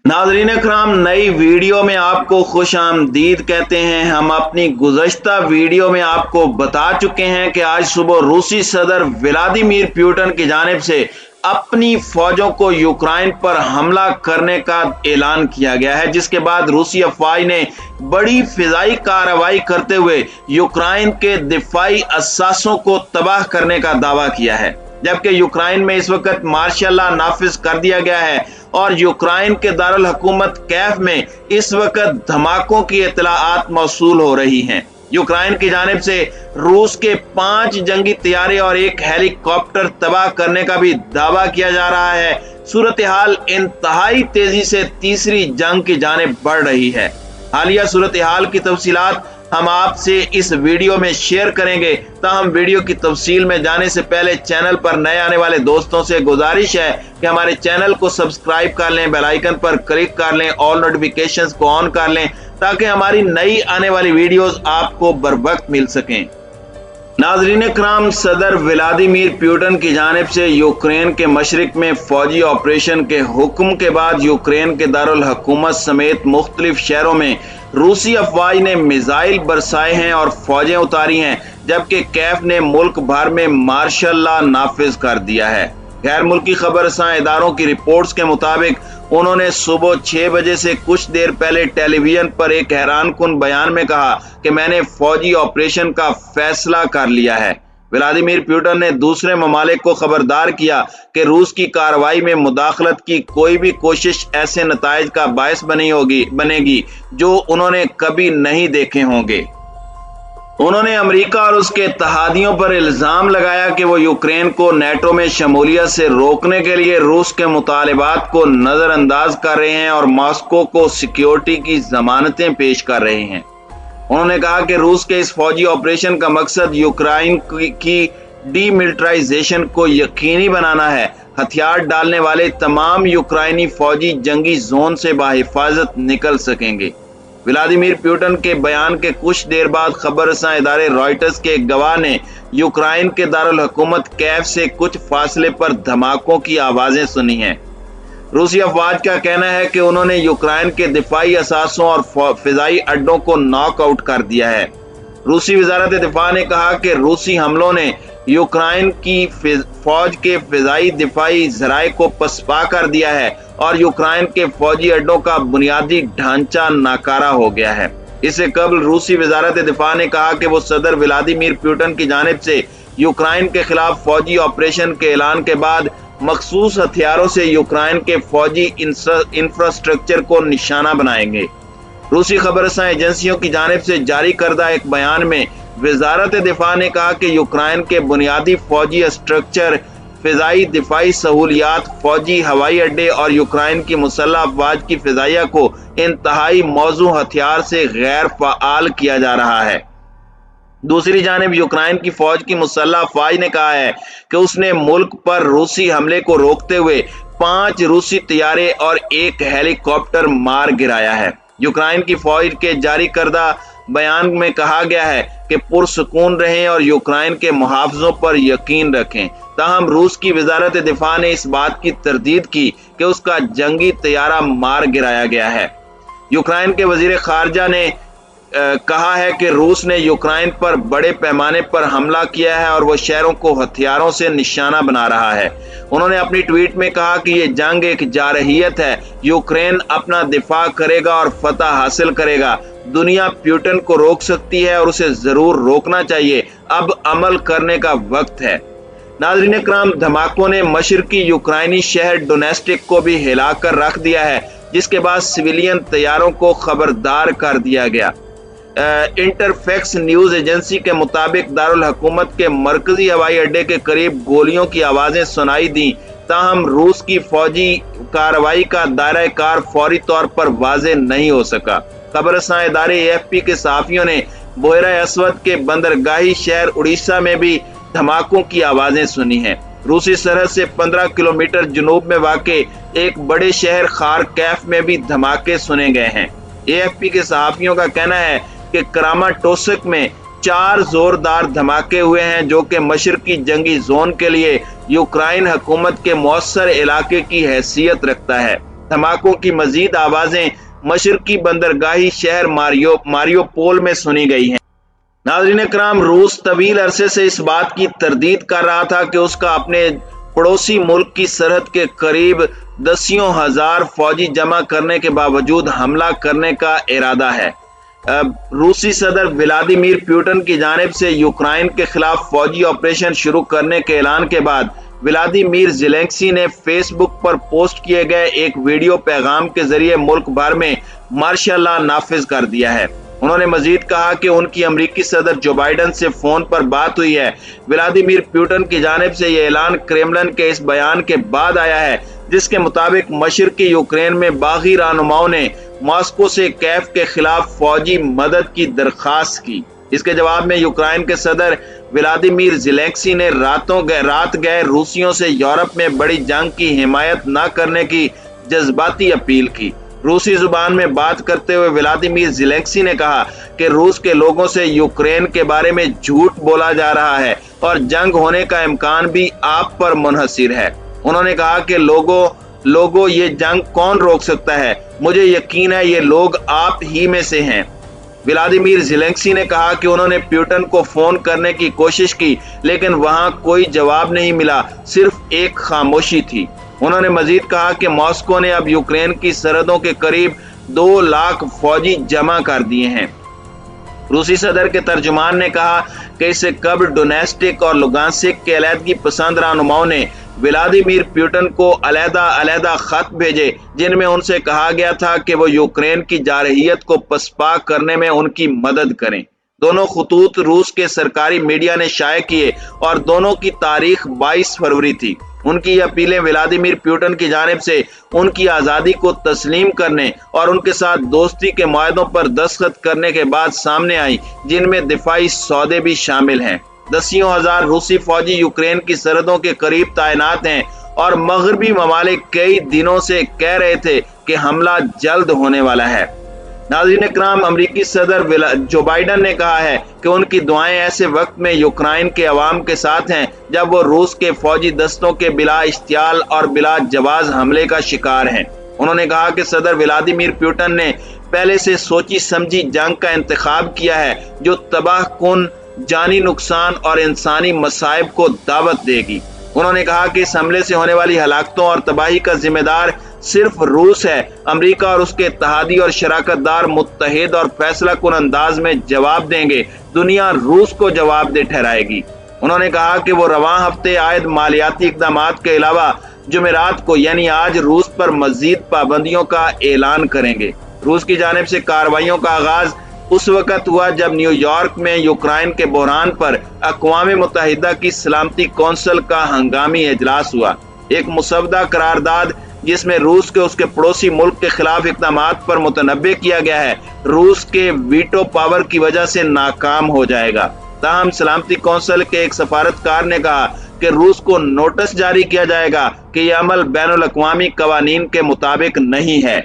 नाज़रीन इकराम, नई वीडियो में आपको खुश आमदीद कहते हैं। हम अपनी गुज़श्ता वीडियो में आपको बता चुके हैं कि आज सुबह रूसी सदर व्लादिमीर पुतिन की जानिब से अपनी फौजों को यूक्रेन पर हमला करने का ऐलान किया गया है, जिसके बाद रूसी अफवाज ने बड़ी फिजाई कार्रवाई करते हुए यूक्रेन के दिफाई असासों को तबाह करने का दावा किया है। जबकि यूक्रेन में इस वक्त मार्शल लॉ नाफिज कर दिया गया है और यूक्रेन के दारुल हुकूमत कैफ में इस वक्त धमाकों की इत्तलाआत मौसूल हो रही हैं। यूक्रेन की जानिब से रूस के 5 जंगी तैयारे और 1 हेलीकॉप्टर तबाह करने का भी दावा किया जा रहा है। सूरत हाल इंतहाई तेजी से तीसरी जंग की जानिब बढ़ रही है। हालिया सूरत हाल की तफसीलात हम आपसे इस वीडियो में शेयर करेंगे। ताहम वीडियो की तफसील में जाने से पहले चैनल पर नए आने वाले दोस्तों से गुजारिश है कि हमारे चैनल को सब्सक्राइब कर लें, बेल आइकन पर क्लिक कर लें, ऑल नोटिफिकेशंस को ऑन कर लें ताकि हमारी नई आने वाली वीडियोस आपको बरवक्त मिल सकें। नाज़रीन इकराम, सदर व्लादिमीर पुतिन की जानिब से यूक्रेन के मशरिक में फौजी ऑपरेशन के हुक्म के बाद यूक्रेन के दारुल हुकूमत समेत मुख्तलिफ शहरों में रूसी अफवाज ने मिसाइल बरसाए हैं और फौजें उतारी हैं, जबकि कैफ ने मुल्क भर में मार्शल लॉ नाफिज कर दिया है। गैर मुल्की खबरसां इदारों की रिपोर्ट्स के मुताबिक उन्होंने सुबह 6 बजे से कुछ देर पहले टेलीविजन पर एक हैरानकुन बयान में कहा कि मैंने फौजी ऑपरेशन का फैसला कर लिया है। व्लादिमीर पुतिन ने दूसरे ममालिक को खबरदार किया कि रूस की कार्रवाई में मुदाखलत की कोई भी कोशिश ऐसे नताइज का बायस बनेगी जो उन्होंने कभी नहीं देखे होंगे। उन्होंने अमेरिका और उसके इत्तेहादियों पर इल्जाम लगाया कि वो यूक्रेन को नेटो में शमूलियत से रोकने के लिए रूस के मुतालिबात को नजरअंदाज कर रहे हैं और मॉस्को को सिक्योरिटी की जमानतें पेश कर रहे हैं। उन्होंने कहा कि रूस के इस फौजी ऑपरेशन का मकसद यूक्रेन की डीमिलिटराइजेशन को यकीनी बनाना है। हथियार डालने वाले तमाम यूक्रेनी फौजी जंगी जोन से बाहिफाजत निकल सकेंगे। व्लादिमीर पुतिन के बयान के कुछ देर बाद खबरसां इदारे रॉयटर्स के एक गवाह ने यूक्रेन के दारुल हुकूमत कैफ से कुछ फासले पर धमाकों की आवाजें सुनी हैं। रूसी अफवाज का कहना है कि उन्होंने यूक्रेन के दिफाई असासों और फिजाई अड्डों को नॉकआउट कर दिया है। रूसी वजारत दिफा ने कहा कि रूसी हमलों ने यूक्रेन की फौज के फिजाई दिफाई जराए को पसपा कर दिया है और यूक्रेन के फौजी अड्डों का बुनियादी ढांचा नाकारा हो गया है। इससे कबल रूसी वजारत दिफा ने कहा कि वो सदर व्लादिमीर पुतिन की जानिब से यूक्रेन के खिलाफ फौजी ऑपरेशन के ऐलान के बाद मखसूस हथियारों से यूक्रेन के फौजी इंफ्रास्ट्रक्चर को निशाना बनाएंगे। रूसी खबरसां एजेंसियों की जानिब से जारी करदा एक बयान में वजारत दिफा ने कहा कि यूक्रेन के बुनियादी फौजी स्ट्रक्चर, फिजाई दिफाई सहूलियात, फौजी हवाई अड्डे और यूक्रेन की मुसल्लह अफवाज की फिजाइया को इंतहाई मौजू हथियार से गैर फाल किया जा रहा है। दूसरी जानिब यूक्रेन की फौज की मुसल्लह अफवाज ने कहा है कि उसने मुल्क पर रूसी हमले को रोकते हुए 5 रूसी तैयारे और 1 हेलीकॉप्टर मार गिराया है। यूक्रेन की फौज के जारी करदा बयान में कहा गया है कि पुरसुकून रहें और यूक्रेन के मुहाफ़िज़ों पर यकीन रखें। ताहम रूस की वजारत दिफा ने इस बात की तरदीद की कि उसका जंगी तैयारा मार गिराया गया है। यूक्रेन के वजीर खारजा ने कहा है कि रूस ने यूक्रेन पर बड़े पैमाने पर हमला किया है और वह शहरों को हथियारों से निशाना बना रहा है। उन्होंने अपनी ट्वीट में कहा कि यह जंग एक जारहियत है। यूक्रेन अपना दिफा करेगा और फतह हासिल करेगा। दुनिया पुतिन को रोक सकती है और उसे जरूर रोकना चाहिए। अब अमल करने का वक्त है। नाज़रीन इकराम, धमाकों ने मशरकी यूक्रेनी शहर डोनेस्टिक को भी हिलाकर रख दिया है, जिसके बाद सिविलियन तैयारों को खबरदार कर दिया गया। इंटरफैक्स न्यूज एजेंसी के मुताबिक दारुल हुकूमत के मरकजी हवाई अड्डे के करीब गोलियों की आवाजें सुनाई दी। ताहम रूस की फौजी कार्रवाई का दायरा कार फौरी तौर पर वाज़ेह नहीं हो सका। खबरसां इदारे AFP के सहाफियों ने बोहरा असवद के बंदरगाही शहर उड़ीसा में भी धमाकों की आवाजें सुनी हैं। रूसी सरहद से 15 किलोमीटर जनूब में वाक़े एक बड़े शहर खारकेफ में भी धमाके सुने गए हैं। AFP के सहाफियों का कहना है कि क्रामाटोर्स्क में 4 जोरदार धमाके हुए हैं, जो कि मशरकी जंगी जोन के लिए यूक्रेन हुकूमत के मौसर इलाके की हैसियत रखता है। धमाकों की मजीद आवाजें मशरकी बंदरगाही शहर मारियोपोल में सुनी गई हैं। नाज़रीन इकराम, रूस तवील अरसे से इस बात की तरदीद कर रहा था कि उसका अपने पड़ोसी मुल्क की सरहद के करीब दसियों हजार फौजी जमा करने के बावजूद हमला करने का इरादा है। रूसी सदर व्लादिमीर पुतिन की जानिब से यूक्रेन के खिलाफ फौजी ऑपरेशन शुरू करने के ऐलान के बाद व्लादिमीर ज़ेलेंस्की ने फेसबुक पर पोस्ट किए गए एक वीडियो पैगाम के जरिए मुल्क भर में मार्शल लॉ नाफिज कर दिया है। उन्होंने मजीद कहा कि उनकी अमरीकी सदर जो बाइडन से फोन पर बात हुई है। व्लादिमीर पुतिन की जानिब से यह ऐलान क्रेमलिन के इस बयान के बाद आया है जिसके मुताबिक मशरकी यूक्रेन में बागी रहनुमाओं ने मॉस्को से कैफ के खिलाफ फौजी मदद की दरखास्त की। इसके जवाब में यूक्रेन के सदर व्लादिमीर ज़ेलेंस्की ने रात गए रूसियों से यूरोप में बड़ी जंग की हिमायत न करने की जज्बाती अपील की। रूसी जुबान में बात करते हुए व्लादिमीर ज़ेलेंस्की ने कहा कि रूस के लोगों से यूक्रेन के बारे में झूठ बोला जा रहा है और जंग होने का इम्कान भी आप पर मुनहसिर है। उन्होंने कहा कि लोगों ये जंग कौन रोक सकता है? मुझे यकीन है ये लोग आप ही में से हैं। व्लादिमीर ज़ेलेंस्की ने कहा कि उन्होंने पुतिन को फोन करने की कोशिश की लेकिन वहां कोई जवाब नहीं मिला, सिर्फ एक खामोशी थी। उन्होंने मजीद कहा कि मॉस्को ने अब यूक्रेन की सरहदों के करीब 2 लाख फौजी जमा कर दिए हैं। रूसी सदर के तर्जुमान ने कहा कि इससे कब्ल डोनेस्टिक और लुगांस्क के अलहदगी पसंद रहनुमाओं ने व्लादिमीर पुतिन को अलग-अलग खत भेजे जिनमें उनसे कहा गया था कि वो यूक्रेन की जारहियत को पसपा करने में उनकी मदद करें। दोनों खतूत रूस के सरकारी मीडिया ने शाये किए और दोनों की तारीख 22 फरवरी थी। उनकी अपीलें व्लादिमीर पुतिन की जानिब से उनकी आज़ादी को तस्लीम करने और उनके साथ दोस्ती के मुआहदों पर दस्तखत करने के बाद सामने आई, जिनमें दिफाई सौदे भी शामिल हैं। दसियों हजार रूसी फौजी यूक्रेन की सरहदों के करीब तैनात हैं और मगरबी ममालिक कई दिनों से कह रहे थे कि हमला जल्द होने वाला है। नाज़रीन इकराम, अमरीकी सदर जो बाइडन ने कहा है कि उनकी दुआएं ऐसे वक्त में यूक्रेन के अवाम के साथ हैं जब वो रूस के फौजी दस्तों के बिला इश्तियाल और बिला जवाज हमले का शिकार हैं। उन्होंने कहा कि सदर व्लादिमीर पुतिन ने पहले से सोची समझी जंग का इंतखाब किया है जो तबाहकुन, जानी नुकसान और इंसानी मसाइब को दावत देगी। उन्होंने कहा कि इस हमले से होने वाली हलाकतों और तबाही का जिम्मेदार सिर्फ रूस है। अमेरिका और उसके इत्तेहादी और शराकतदार मुत्तहिद और फैसला कुन अंदाज में जवाब देंगे। दुनिया रूस को जवाबदेह ठहराएगी। उन्होंने कहा कि वो रवां हफ्ते आयद मालियाती इक़दामात के अलावा जुमेरात को यानी आज रूस पर मजीद पाबंदियों का ऐलान करेंगे। रूस की जानिब से कार्रवाइयों का आगाज उस वक्त हुआ जब न्यूयॉर्क में यूक्रेन के बहरान पर अक़वाम मुत्तहिदा की सलामती कौंसिल का हंगामी इजलास हुआ। एक मुसवदा करारदाद जिसमें रूस के उसके पड़ोसी मुल्क के खिलाफ इक़दामात पर मुतनब्बे किया गया है, रूस के वीटो पावर की वजह से नाकाम हो जाएगा। ताहम सलामती कौंसिल के एक सफारतकार ने कहा कि रूस को नोटिस जारी किया जाएगा कि यह अमल बैनुल अक़वामी कवानीन के मुताबिक नहीं है।